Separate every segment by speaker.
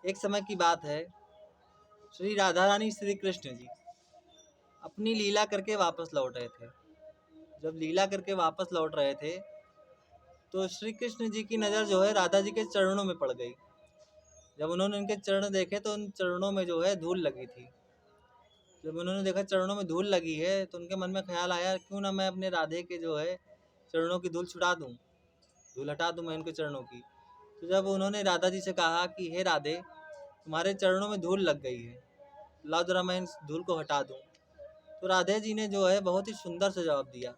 Speaker 1: एक समय की बात है, श्री राधा रानी श्री कृष्ण जी अपनी लीला करके वापस लौट रहे थे। जब लीला करके वापस लौट रहे थे तो श्री कृष्ण जी की नज़र जो है राधा जी के चरणों में पड़ गई। जब उन्होंने उनके चरण देखे तो उन चरणों में जो है धूल लगी थी। जब उन्होंने देखा चरणों में धूल लगी है तो उनके मन में ख्याल आया, क्यों ना मैं अपने राधे के जो है चरणों की धूल छुटा दूं, धूल हटा दूं मैं इनके चरणों की। तो जब उन्होंने राधा जी से कहा कि हे राधे, तुम्हारे चरणों में धूल लग गई है, लाओ जरा मैं इस धूल को हटा दूं। तो राधे जी ने जो है बहुत ही सुंदर से जवाब दिया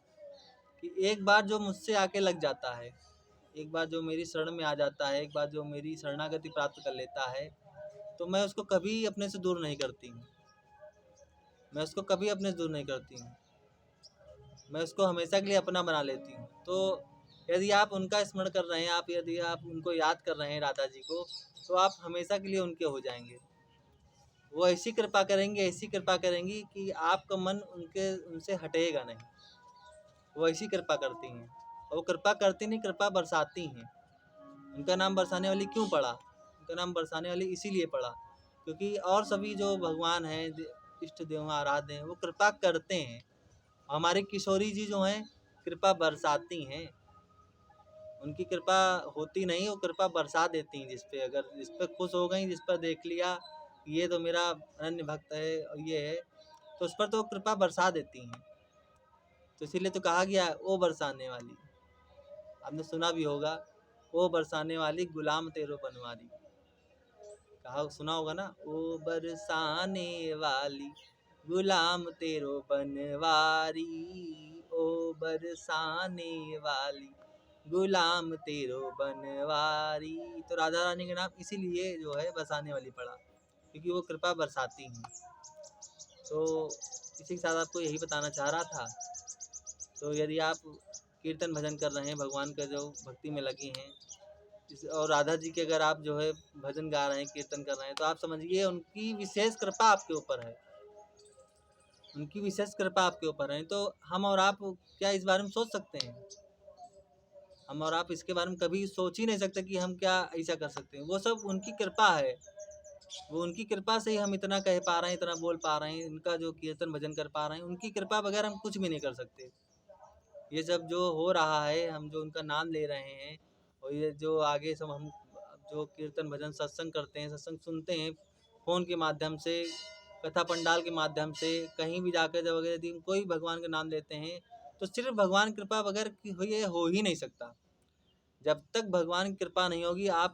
Speaker 1: कि एक बार जो मुझसे आके लग जाता है, एक बार जो मेरी शरण में आ जाता है, एक बार जो मेरी शरणागति प्राप्त कर लेता है, तो मैं उसको कभी अपने से दूर नहीं करती हूँ। मैं उसको कभी अपने से दूर नहीं करती हूँ, मैं उसको हमेशा के लिए अपना बना लेती हूँ। तो यदि आप उनका स्मरण कर रहे हैं, यदि आप उनको याद कर रहे हैं राधा जी को, तो आप हमेशा के लिए उनके हो जाएंगे। वो ऐसी कृपा करेंगी, ऐसी कृपा करेंगी कि आपका मन उनसे हटेगा नहीं। वो ऐसी कृपा करती हैं, और वो कृपा करती नहीं, कृपा बरसाती हैं। उनका नाम बरसाने वाली क्यों पड़ा? उनका नाम बरसाने वाली इसीलिए पड़ा क्योंकि और सभी जो भगवान हैं, इष्ट देव आराध्य हैं, वो कृपा करते हैं। हमारे किशोरी जी जो हैं कृपा बरसाती हैं। उनकी कृपा होती नहीं, वो कृपा बरसा देती हैं जिस पे। अगर जिस पे खुश हो गई, जिस पर देख लिया ये तो मेरा अनन्य भक्त है और ये है, तो उस पर तो कृपा बरसा देती हैं। तो इसीलिए तो कहा गया ओ बरसाने वाली। आपने सुना भी होगा, ओ बरसाने वाली गुलाम तेरो बनवारी। कहा सुना होगा ना, ओ बरसाने वाली गुलाम तेरो बनवारी, ओ बरसाने वाली गुलाम तेरो बनवारी। तो राधा रानी का नाम इसीलिए जो है बरसाने वाली पड़ा, क्योंकि वो कृपा बरसाती हैं। तो इसी के साथ आपको यही बताना चाह रहा था। तो यदि आप कीर्तन भजन कर रहे हैं, भगवान का जो भक्ति में लगी हैं, और राधा जी के अगर आप जो है भजन गा रहे हैं, कीर्तन कर रहे हैं, तो आप समझिए उनकी विशेष कृपा आपके ऊपर है। उनकी विशेष कृपा आपके ऊपर है। तो हम और आप क्या इस बारे में सोच सकते हैं? हम और आप इसके बारे में कभी सोच ही नहीं सकते कि हम क्या ऐसा कर सकते हैं। वो सब उनकी कृपा है। वो उनकी कृपा से ही हम इतना कह पा रहे हैं, इतना बोल पा रहे हैं, इनका जो कीर्तन भजन कर पा रहे हैं। उनकी कृपा बगैर हम कुछ भी नहीं कर सकते। ये सब जो हो रहा है, हम जो उनका नाम ले रहे हैं, और ये जो आगे सब हम जो कीर्तन भजन सत्संग करते हैं, सत्संग सुनते हैं फ़ोन के माध्यम से, कथा पंडाल के माध्यम से, कहीं भी जाकर जब अगर यदि कोई भगवान का नाम लेते हैं, तो सिर्फ भगवान कृपा बगैर ये हो ही नहीं सकता। जब तक भगवान की कृपा नहीं होगी, आप